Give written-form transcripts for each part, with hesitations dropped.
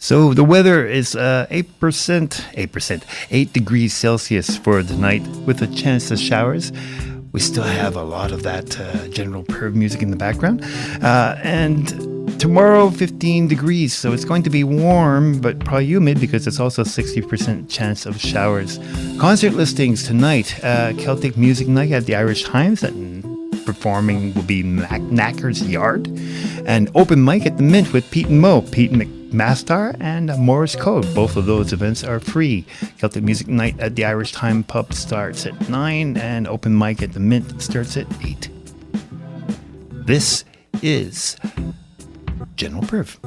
So the weather is 8 degrees Celsius for the night with a chance of showers. We still have a lot of that general perv music in the background. And tomorrow, 15 degrees. So it's going to be warm, but probably humid because it's also 60% chance of showers. Concert listings tonight. Celtic Music Night at the Irish Times. Performing will be Knacker's Yard. And open mic at the Mint with Pete and Mo. Pete McMaster and Morris Code. Both of those events are free. Celtic Music Night at the Irish Time Pub starts at 9 and open mic at the Mint starts at 8. This is General Perv.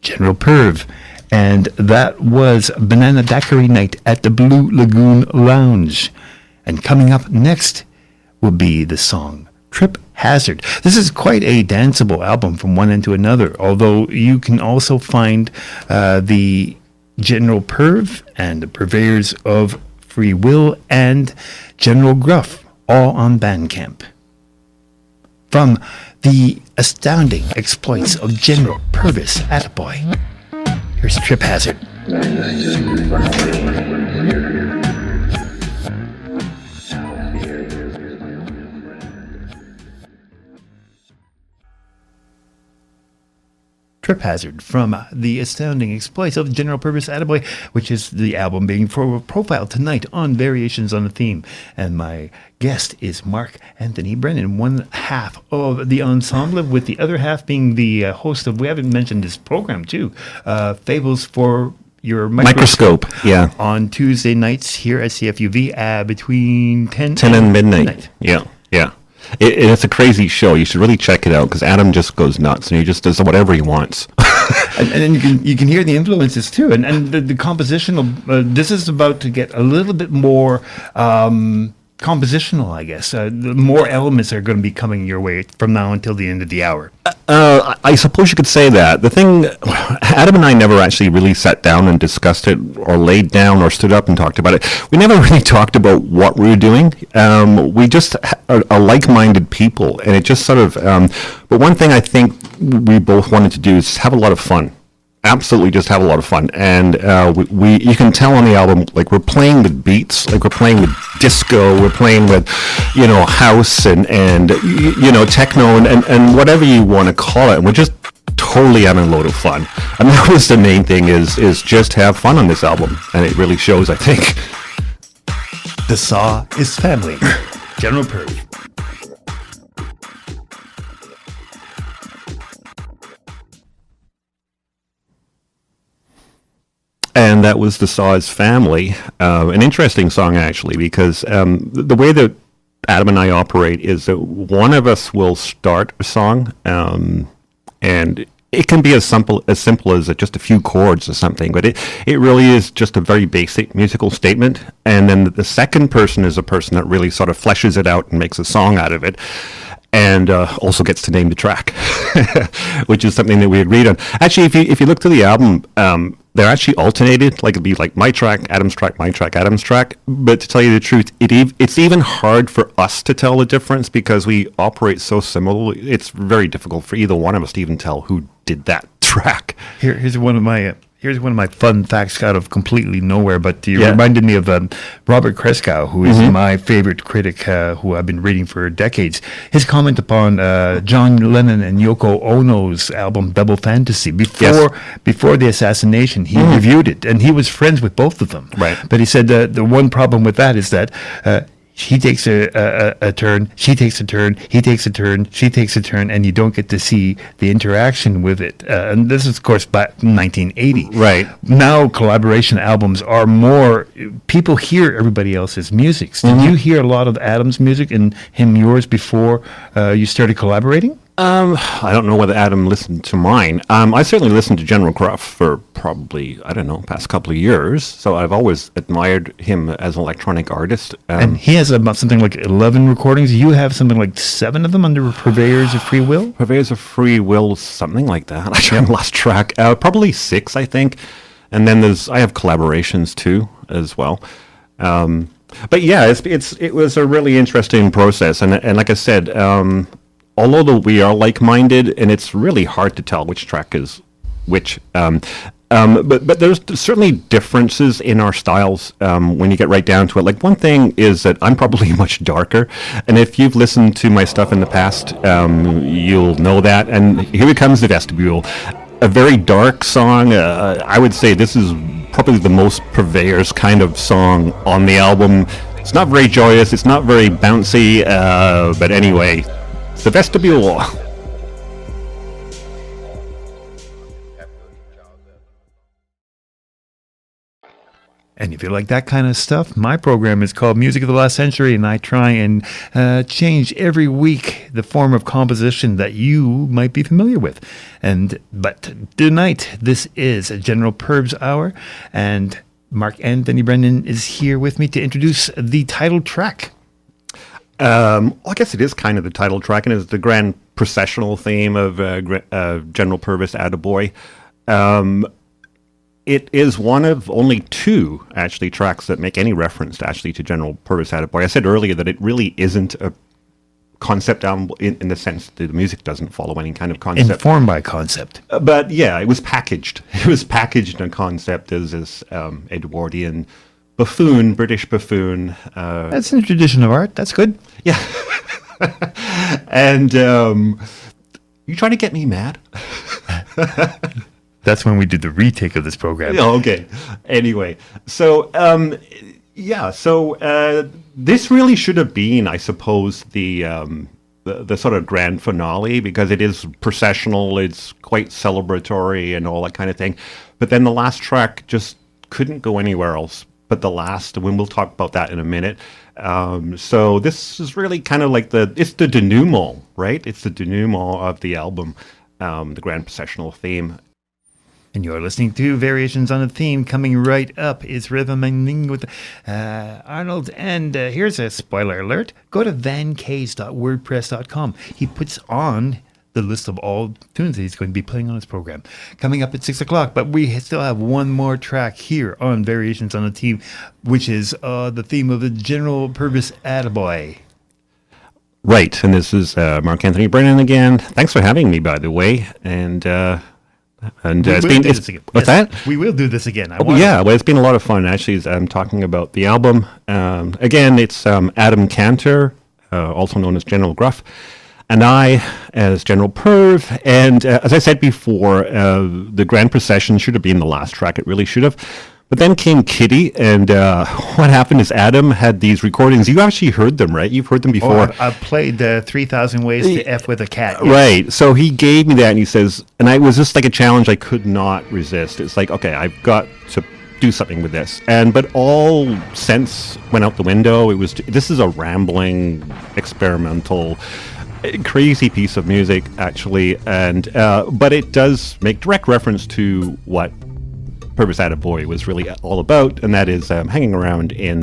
General Perv. And that was Banana Daiquiri Night at the Blue Lagoon Lounge. And coming up next will be the song Trip Hazard. This is quite a danceable album from one end to another, although you can also find the General Perv and the Purveyors of Free Will and General Gruff all on Bandcamp. From the astounding exploits of General Purvis Attaboy, here's Trip Hazard. Trip Hazard from the astounding exploits of General Purvis Attaboy, which is the album being profiled tonight on Variations on the Theme. And my guest is Mark Anthony Brennan, one half of the ensemble, with the other half being the host of, we haven't mentioned this program too, Fables for Your Microscope. Yeah. On Tuesday nights here at CFUV between 10 and midnight. Yeah. It's a crazy show. You should really check it out because Adam just goes nuts and he just does whatever he wants. and then you can hear the influences too, and the compositional. This is about to get a little bit more compositional, I guess. More elements are going to be coming your way from now until the end of the hour. I suppose you could say that. The thing, Adam and I never actually really sat down and discussed it or laid down or stood up and talked about it. We never really talked about what we were doing. We just are like-minded people, and it just sort of, but one thing I think we both wanted to do is have a lot of fun. Absolutely, just have a lot of fun, and we you can tell on the album, like, we're playing with beats, like we're playing with disco, we're playing with, house and techno and whatever you want to call it, and we're just totally having a load of fun. And that was the main thing, is just have fun on this album, and it really shows, I think. The Saw is family. General Perv. And that was The Saw's Family. An interesting song, actually, because the way that Adam and I operate is that one of us will start a song, and it can be as simple as just a few chords or something, but it really is just a very basic musical statement. And then the second person is a person that really sort of fleshes it out and makes a song out of it. And also gets to name the track, which is something that we agreed on. Actually, if you look to the album, they're actually alternated. Like, it'd be like my track, Adam's track, my track, Adam's track. But to tell you the truth, it's even hard for us to tell the difference because we operate so similarly. It's very difficult for either one of us to even tell who did that track. Here's one of my fun facts out of completely nowhere, but you reminded me of Robert Kreskow, who is my favorite critic, who I've been reading for decades. His comment upon John Lennon and Yoko Ono's album Double Fantasy before the assassination, he reviewed it, and he was friends with both of them. Right. But he said the one problem with that is that he takes a turn, she takes a turn, he takes a turn, she takes a turn, and you don't get to see the interaction with it. And this is, of course, back in 1980. Right. Now, collaboration albums are more, people hear everybody else's music. Did you hear a lot of Adam's music and yours before you started collaborating? I don't know whether Adam listened to mine. I certainly listened to General Gruff for probably, past couple of years. So I've always admired him as an electronic artist. And he has about something like 11 recordings. You have something like 7 of them under Purveyors of Free Will? Purveyors of Free Will, something like that. I lost track. Probably 6, I think. And then I have collaborations too, as well. But yeah, it was a really interesting process, and like I said, although we are like-minded, and it's really hard to tell which track is which. But there's certainly differences in our styles when you get right down to it. Like, one thing is that I'm probably much darker, and if you've listened to my stuff in the past, you'll know that. And here comes the Vestibule, a very dark song. I would say this is probably the most purveyors kind of song on the album. It's not very joyous, it's not very bouncy, but anyway, it's the Vestibule. And if you like that kind of stuff, my program is called Music of the Last Century, and I try and change every week the form of composition that you might be familiar with. But tonight, this is a General Purves Hour, and Mark Anthony Brennan is here with me to introduce the title track. I guess it is kind of the title track, and it's the grand processional theme of General Purvis Attaboy. It is one of only two, actually, tracks that make any reference to General Purvis Attaboy. I said earlier that it really isn't a concept album in the sense that the music doesn't follow any kind of concept. Informed by concept. But yeah, it was packaged. It was packaged in a concept as Edwardian buffoon, British buffoon. That's in the tradition of art. That's good. Yeah. And you trying to get me mad? That's when we did the retake of this program. Oh, okay. Anyway, so this really should have been, I suppose, the sort of grand finale, because it is processional, it's quite celebratory and all that kind of thing. But then the last track just couldn't go anywhere else but the last, and we'll talk about that in a minute. So this is really kind of like it's the denouement, right? It's the denouement of the album, the grand processional theme. And you're listening to Variations on a Theme. Coming right up is Rhythm and Ning with Arnold. And here's a spoiler alert. Go to vancays.wordpress.com. He puts on the list of all tunes that he's going to be playing on his program. Coming up at 6 o'clock. But we still have one more track here on Variations on a Theme, which is the theme of the General Purvis Attaboy. Right. And this is Mark Anthony Brennan again. Thanks for having me, by the way. And it's been what's that? We will do this again. Well, it's been a lot of fun. Actually, I'm talking about the album. Again, it's Adam Cantor, also known as General Gruff, and I as General Perv. And as I said before, the Grand Procession should have been the last track. It really should have. But then came Kitty, and what happened is Adam had these recordings. You actually heard them, right? You've heard them before. I've played 3,000 Ways to F with a Cat. Yes. Right. So he gave me that, and he says, and it was just like a challenge I could not resist. It's like, okay, I've got to do something with this. But all sense went out the window. This is a rambling, experimental, crazy piece of music, actually. And but it does make direct reference to what Purvis Attaboy was really all about, and that is hanging around in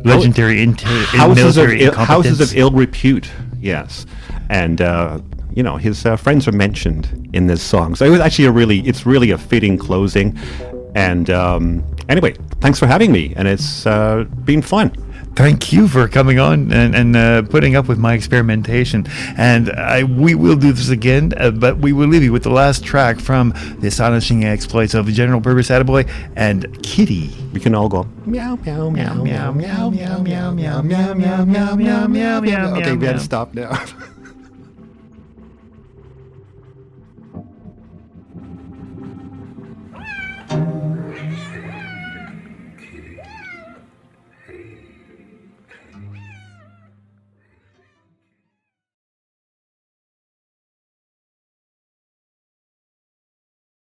legendary houses of ill repute. Yes, and his friends are mentioned in this song. So it was actually it's really a fitting closing. And anyway, thanks for having me, and it's been fun. Thank you for coming on and putting up with my experimentation. And we will do this again, but we will leave you with the last track from the astonishing exploits of General Purvis Attaboy and Kitty. We can all go meow meow meow meow meow meow meow meow meow meow meow meow meow meow. Okay, we gotta stop now.